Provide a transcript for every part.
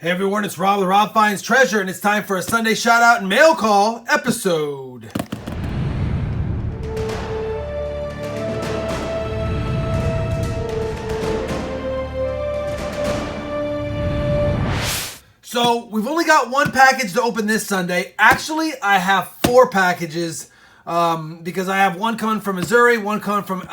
Hey everyone, it's Rob with RobFindsTreasure, and it's time for a Sunday shout out and mail call episode. So we've only got one package to open this Sunday. Actually, I have four packages because I have one coming from Missouri, one coming from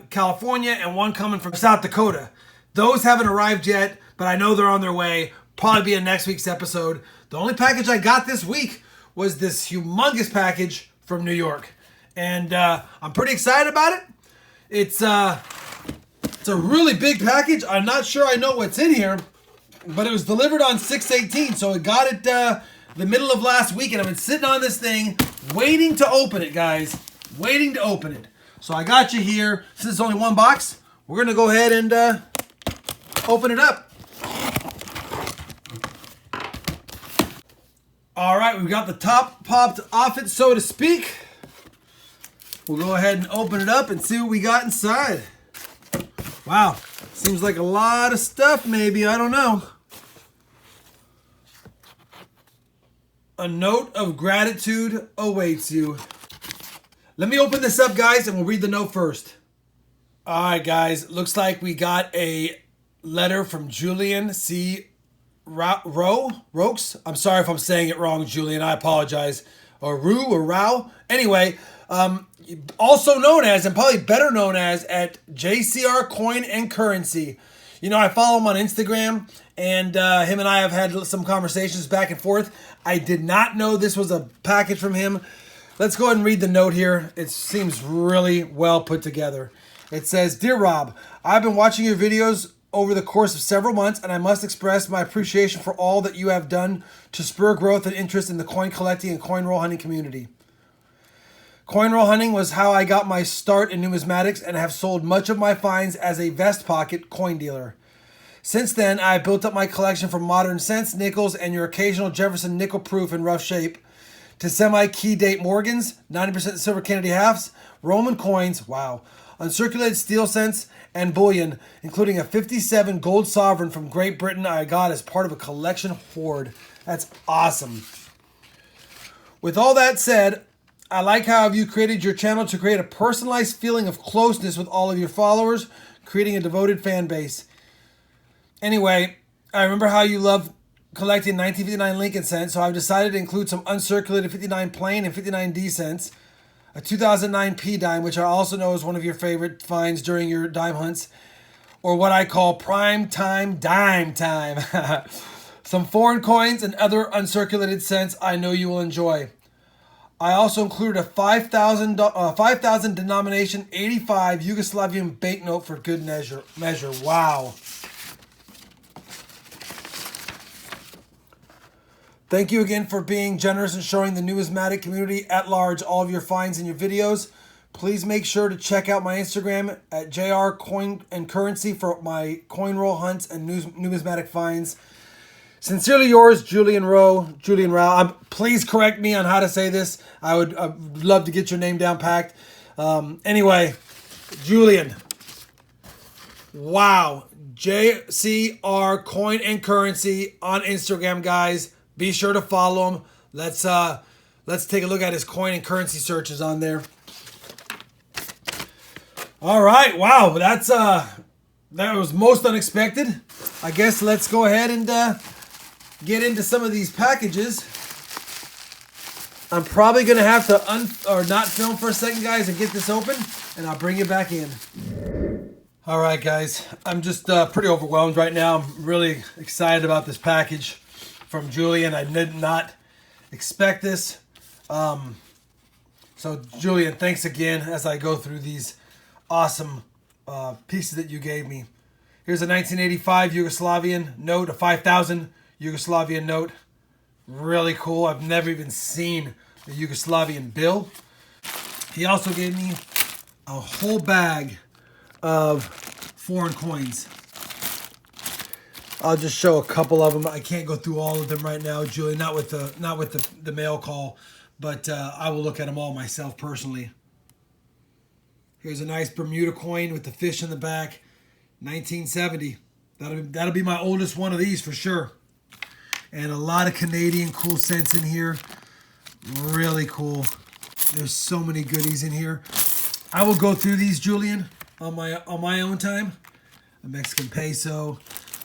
California, and one coming from South Dakota. Those haven't arrived yet, but I know they're on their way. Probably be in next week's episode. The only package I got this week was this humongous package from New York. And I'm pretty excited about it. It's a really big package. I'm not sure I know what's in here, but it was delivered on 6/18, so I got it the middle of last week, and I've been sitting on this thing waiting to open it, guys. Waiting to open it. So I got you here. Since it's only one box, we're going to go ahead and open it up. All right, we've got the top popped off it, so to speak. We'll go ahead and open it up and see what we got inside. Wow, seems like a lot of stuff maybe, I don't know. A note of gratitude awaits you. Let me open this up, guys, and we'll read the note first. All right, guys, looks like we got a letter from Julian C Roux. I'm sorry if I'm saying it wrong, Julian. I apologize. Or Roux or Roux. Anyway, also known as, and probably better known as, at jcrcoinandcurrency. You know, I follow him on Instagram, and him and I have had some conversations back and forth. I did not know this was a package from him. Let's go ahead and read the note here. It seems really well put together. It says, "Dear Rob, I've been watching your videos over the course of several months, and I must express my appreciation for all that you have done to spur growth and interest in the coin collecting and coin roll hunting community. Coin roll hunting was how I got my start in numismatics and have sold much of my finds as a vest pocket coin dealer. Since then, I built up my collection from modern cents, nickels, and your occasional Jefferson nickel proof in rough shape, to semi-key date Morgans, 90% silver Kennedy halves, Roman coins, wow, uncirculated steel cents, and bullion, including a 57 gold sovereign from Great Britain I got as part of a collection hoard." That's awesome. With all that said, I like how you created your channel to create a personalized feeling of closeness with all of your followers, creating a devoted fan base. Anyway, I remember how you love collecting 1959 Lincoln cents, so I've decided to include some uncirculated 59 plain and 59 D cents, a 2009 P dime, which I also know is one of your favorite finds during your dime hunts, or what I call prime time dime time. Some foreign coins and other uncirculated cents I know you will enjoy. I also included a 5,000 denomination 85 Yugoslavian banknote for good measure. Wow. Thank you again for being generous and showing the numismatic community at large all of your finds in your videos. Please make sure to check out my Instagram at jrcoinandcurrency for my coin roll hunts and numismatic finds. Sincerely yours, Julian Roux. Please correct me on how to say this. I'd love to get your name down packed. Anyway, Julian. Wow. jcrcoinandcurrency on Instagram, guys. Be sure to follow him. Let's take a look at his coin and currency searches on there. All right, wow, that was most unexpected. I guess let's go ahead and get into some of these packages. I'm probably gonna have to not film for a second, guys, and get this open, and I'll bring you back in. All right, guys, I'm just pretty overwhelmed right now. I'm really excited about this package from Julian. I did not expect this. So Julian, thanks again as I go through these awesome pieces that you gave me. Here's a 1985 Yugoslavian note, a 5,000 Yugoslavian note. Really cool. I've never even seen a Yugoslavian bill. He also gave me a whole bag of foreign coins. I'll just show a couple of them. I can't go through all of them right now, Julie. Not with the mail call, but I will look at them all myself personally. Here's a nice Bermuda coin with the fish in the back, 1970. That'll be my oldest one of these for sure. And a lot of Canadian cool cents in here. Really cool. There's so many goodies in here. I will go through these, Julian, on my own time. A Mexican peso.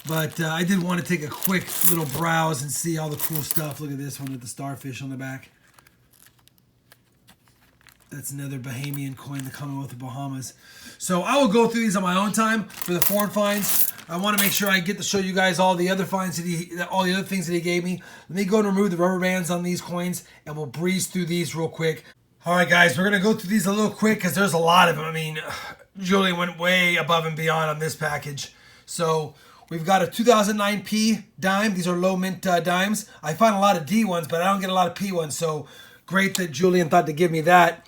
But I did want to take a quick little browse and see all the cool stuff. Look at this one with the starfish on the back. That's another Bahamian coin, the Commonwealth of Bahamas. So I will go through these on my own time for the foreign finds. I want to make sure I get to show you guys all the other finds that all the other things that he gave me. Let me go and remove the rubber bands on these coins, and we'll breeze through these real quick. All right, guys, we're gonna go through these a little quick because there's a lot of them. I mean, Julian went way above and beyond on this package. So we've got a 2009 P dime. These are low mint dimes. I find a lot of D ones, but I don't get a lot of P ones. So great that Julian thought to give me that.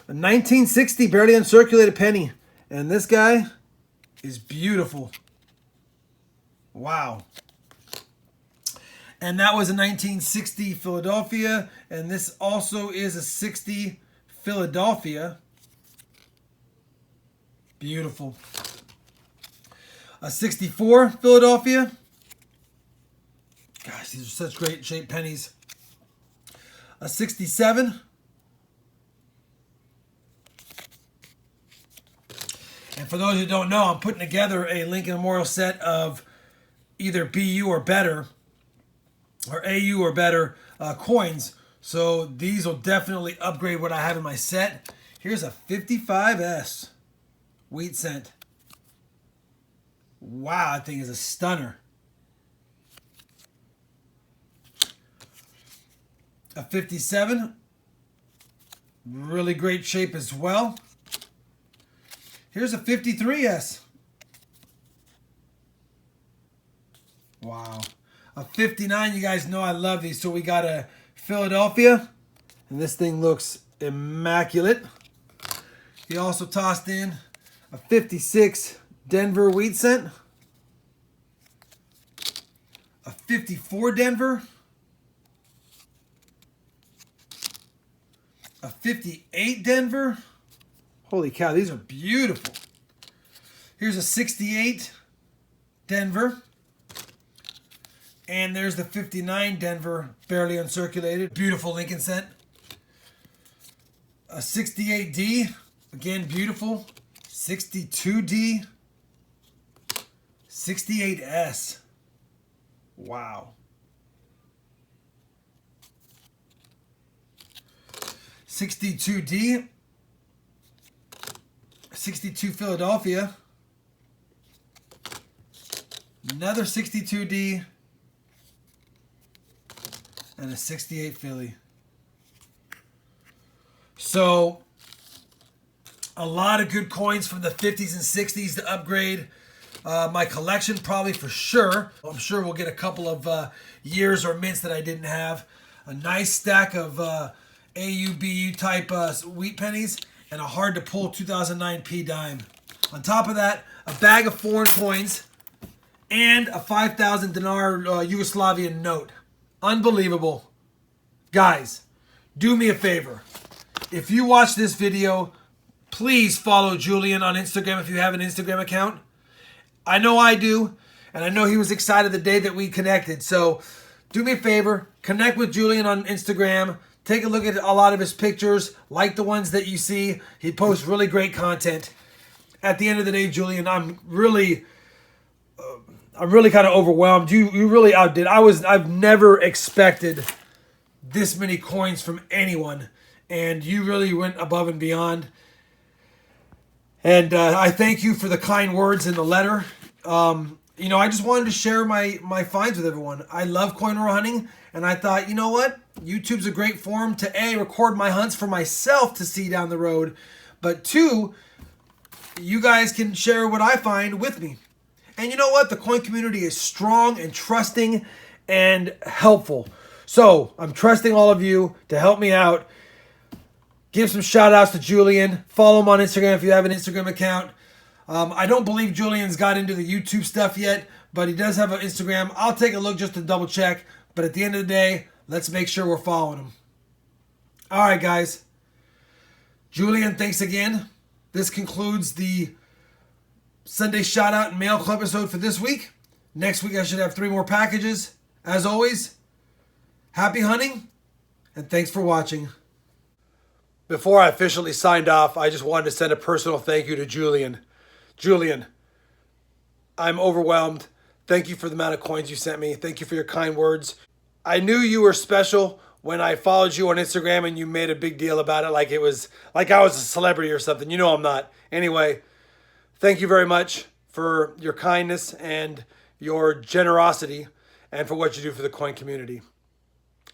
A 1960 barely uncirculated penny. And this guy is beautiful. Wow. And that was a 1960 Philadelphia. And this also is a 60 Philadelphia. Beautiful. A 64 Philadelphia. Gosh, these are such great shaped pennies. A 67. And for those who don't know, I'm putting together a Lincoln Memorial set of either BU or better, or AU or better coins. So these will definitely upgrade what I have in my set. Here's a 55S wheat cent. Wow, that thing is a stunner. A 57. Really great shape as well. Here's a 53S. Wow. A 59, you guys know I love these. So we got a Philadelphia, and this thing looks immaculate. He also tossed in a 56 Denver wheat cent. A 54 Denver. A 58 Denver. Holy cow, these are beautiful. Here's a 68 Denver. And there's the 59 Denver, barely uncirculated. Beautiful Lincoln cent. A 68D, again beautiful. 62D. 68S. Wow. 62D. 62 Philadelphia. Another 62D. And a 68 Philly. So, a lot of good coins from the 50s and 60s to upgrade my collection, probably for sure. I'm sure we'll get a couple of years or mints that I didn't have. A nice stack of AUBU type wheat pennies. And a hard to pull 2009 P dime. On top of that, a bag of foreign coins and a 5,000 dinar Yugoslavian note. Unbelievable. Guys, do me a favor. If you watch this video, please follow Julian on Instagram if you have an Instagram account. I know I do, and I know he was excited the day that we connected. So do me a favor, connect with Julian on Instagram. Take a look at a lot of his pictures. Like the ones that you see. He posts really great content. At the end of the day, Julian, I'm really kind of overwhelmed. You really outdid. I've never expected this many coins from anyone, and you really went above and beyond. And I thank you for the kind words in the letter. You know, I just wanted to share my finds with everyone. I love coin roll hunting, and I thought, you know what? YouTube's a great forum to record my hunts for myself to see down the road, but 2, you guys can share what I find with me. And you know what? The coin community is strong and trusting and helpful. So I'm trusting all of you to help me out. Give some shout outs to Julian. Follow him on Instagram if you have an Instagram account. I don't believe Julian's got into the YouTube stuff yet, but he does have an Instagram. I'll take a look just to double check. But at the end of the day, let's make sure we're following him. All right, guys. Julian, thanks again. This concludes the Sunday shout out and mail club episode for this week. Next week, I should have 3 more packages. As always, Happy hunting, and thanks for watching. Before I officially signed off, I just wanted to send a personal thank you to Julian. Julian, I'm overwhelmed. Thank you for the amount of coins you sent me. Thank you for your kind words. I knew you were special when I followed you on Instagram and you made a big deal about it like it was like I was a celebrity or something. You know I'm not. Anyway, thank you very much for your kindness and your generosity and for what you do for the coin community.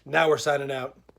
Now we're signing out.